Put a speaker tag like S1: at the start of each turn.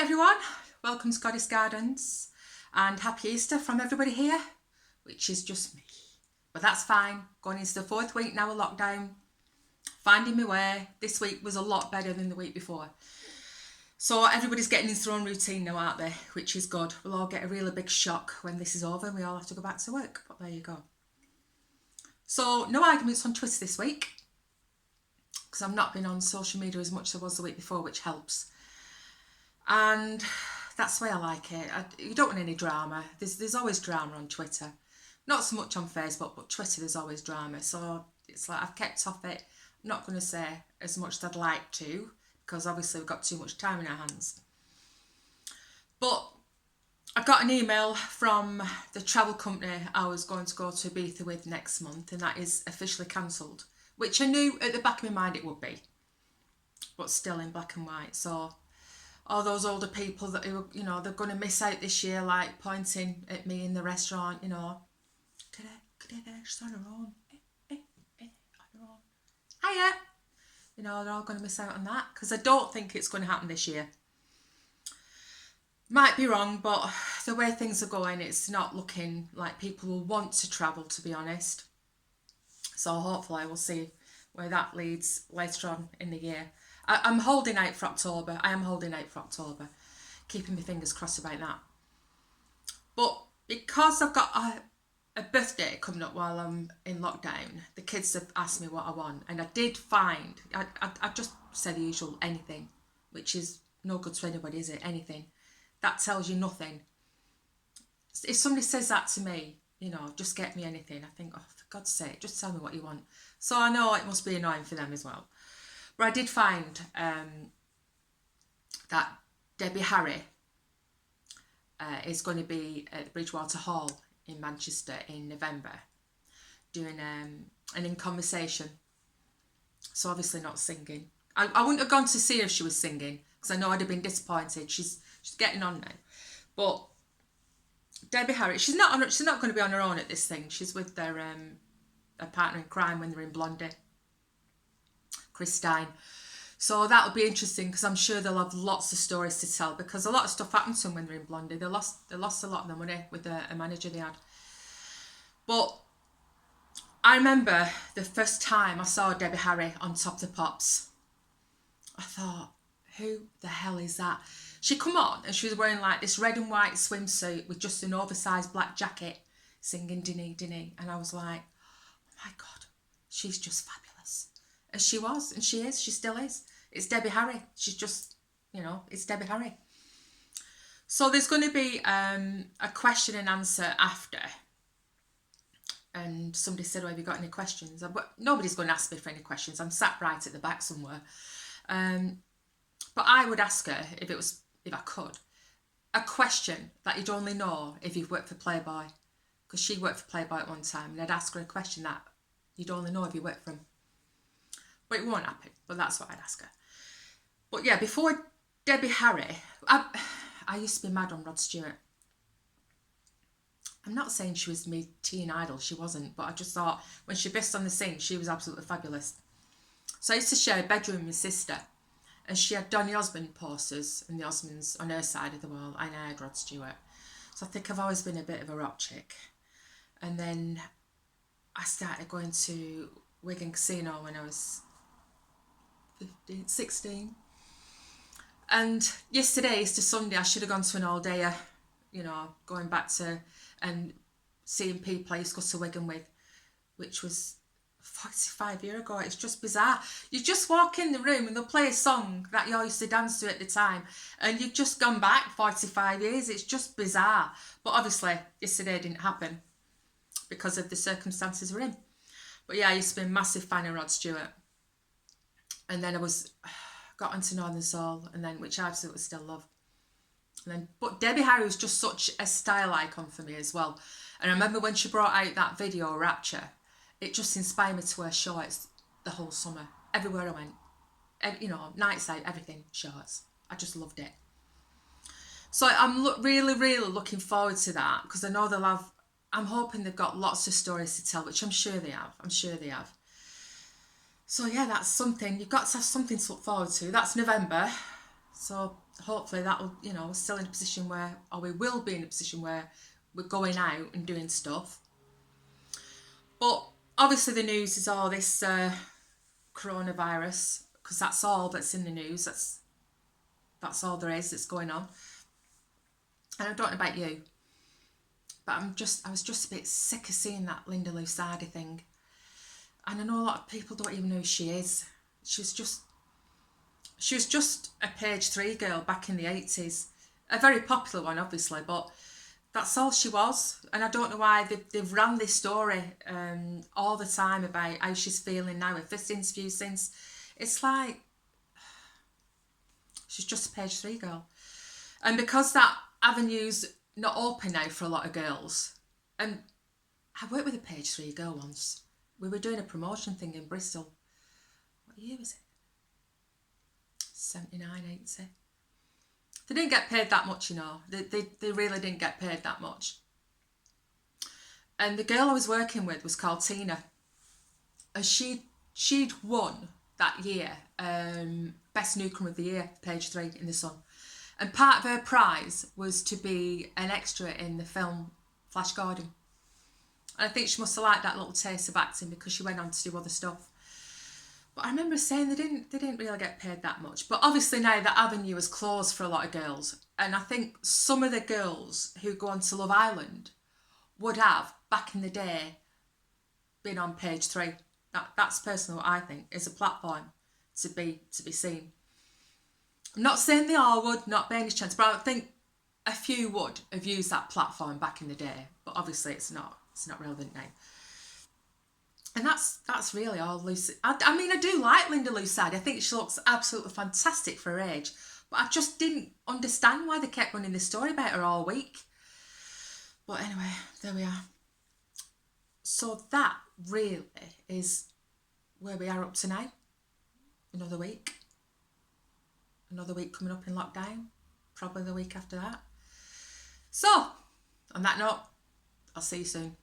S1: everyone, welcome to Goddess Gardens and happy Easter from everybody here, which is just me. But that's fine, going into the 4th week now of lockdown, finding my way. This week was a lot better than the week before. So everybody's getting into their own routine now, aren't they? Which is good. We'll all get a really big shock when this is over and we all have to go back to work, but there you go. So no arguments on Twitter this week, because I've not been on social media as much as I was the week before, which helps. And that's the way I like it. You don't want any drama. There's always drama on Twitter. Not so much on Facebook, but Twitter there's always drama. So it's like I've kept off it. I'm not going to say as much as I'd like to, because obviously we've got too much time in our hands. But I got an email from the travel company I was going to go to Ibiza with next month, and that is officially cancelled, which I knew at the back of my mind it would be, but still in black and white. So all those older people that, you know, they're going to miss out this year, like pointing at me in the restaurant, you know, she's on her own, on her own, hiya, you know, they're all going to miss out on that, because I don't think it's going to happen this year. Might be wrong, but the way things are going, it's not looking like people will want to travel, to be honest. So hopefully we'll see where that leads later on in the year. I'm holding out for October. I am holding out for October. Keeping my fingers crossed about that. But because I've got a birthday coming up while I'm in lockdown, the kids have asked me what I want. And I did find, I just said the usual anything, which is no good to anybody, is it? Anything. That tells you nothing. If somebody says that to me, you know, just get me anything, I think, oh, for God's sake, just tell me what you want. So I know it must be annoying for them as well. But I did find that Debbie Harry is going to be at the Bridgewater Hall in Manchester in November doing an In Conversation. So obviously not singing. I wouldn't have gone to see her if she was singing, because I know I'd have been disappointed. She's getting on now. But Debbie Harry, she's not going to be on her own at this thing. She's with their partner in crime when they're in Blondie, Chris Stein. So that'll be interesting, because I'm sure they'll have lots of stories to tell, because a lot of stuff happened to them when they're in Blondie. They lost a lot of their money with a manager they had. But I remember the first time I saw Debbie Harry on Top of the Pops. I thought, who the hell is that? She come on and she was wearing like this red and white swimsuit with just an oversized black jacket, singing Dinny Dinny, and I was like, oh my God, she's just fabulous. And she was, and she is, she still is. It's Debbie Harry. She's just, you know, it's Debbie Harry. So there's going to be a question and answer after. And somebody said, oh, have you got any questions? But nobody's going to ask me for any questions. I'm sat right at the back somewhere. But I would ask her, if I could, a question that you'd only know if you've worked for Playboy. Because she worked for Playboy at one time, and I'd ask her a question that you'd only know if you worked for them. But it won't happen, but that's what I'd ask her. But yeah, before Debbie Harry, I used to be mad on Rod Stewart. I'm not saying she was my teen idol, she wasn't, but I just thought when she burst on the scene, she was absolutely fabulous. So I used to share a bedroom with my sister, and she had Donny Osmond posters and the Osmonds on her side of the wall, and I had Rod Stewart. So I think I've always been a bit of a rock chick. And then I started going to Wigan Casino when I was 16. And yesterday, Easter Sunday, I should have gone to an all-dayer, you know, going back to and seeing people I used to go to Wigan with, which was 45 years ago. It's just bizarre. You just walk in the room and they'll play a song that you all used to dance to at the time, and you've just gone back 45 years. It's just bizarre. But obviously, yesterday didn't happen because of the circumstances we're in. But yeah, I used to be a massive fan of Rod Stewart. And then I got onto Northern Soul, and then, which I absolutely still love. And then, but Debbie Harry was just such a style icon for me as well. And I remember when she brought out that video, Rapture, it just inspired me to wear shorts the whole summer. Everywhere I went, you know, nights out, everything, shorts. I just loved it. So I'm really, really looking forward to that, because I know they'll have, I'm hoping they've got lots of stories to tell, which I'm sure they have. I'm sure they have. So yeah, that's something. You've got to have something to look forward to. That's November. So hopefully that will, you know, we're still in a position where, or we will be in a position where we're going out and doing stuff. But obviously the news is all this coronavirus, because that's all that's in the news. That's all there is that's going on. And I don't know about you, but I was just a bit sick of seeing that Linda Lusardi thing. And I know a lot of people don't even know who she is. She was just a page 3 girl back in the 80s. A very popular one, obviously, but that's all she was. And I don't know why they've ran this story all the time about how she's feeling now. Her first interview since. It's like, she's just a page 3 girl. And because that avenue's not open now for a lot of girls, and I worked with a page 3 girl once. We were doing a promotion thing in Bristol. What year was it? 79, 80. They didn't get paid that much, you know. They really didn't get paid that much. And the girl I was working with was called Tina. And she'd won that year Best Newcomer of the Year, page 3 in The Sun. And part of her prize was to be an extra in the film Flash Gordon. And I think she must have liked that little taste of acting because she went on to do other stuff. But I remember saying they didn't really get paid that much. But obviously now that avenue is closed for a lot of girls. And I think some of the girls who go on to Love Island would have, back in the day, been on page 3. That's personally what I think is a platform to be seen. I'm not saying they all would, not by any chance, but I think a few would have used that platform back in the day. But obviously it's not relevant now. And that's really all Lucy. I mean, I do like Linda Lusardi. I think she looks absolutely fantastic for her age. But I just didn't understand why they kept running this story about her all week. But anyway, there we are. So that really is where we are up to now. Another week. Another week coming up in lockdown. Probably the week after that. So, on that note, I'll see you soon.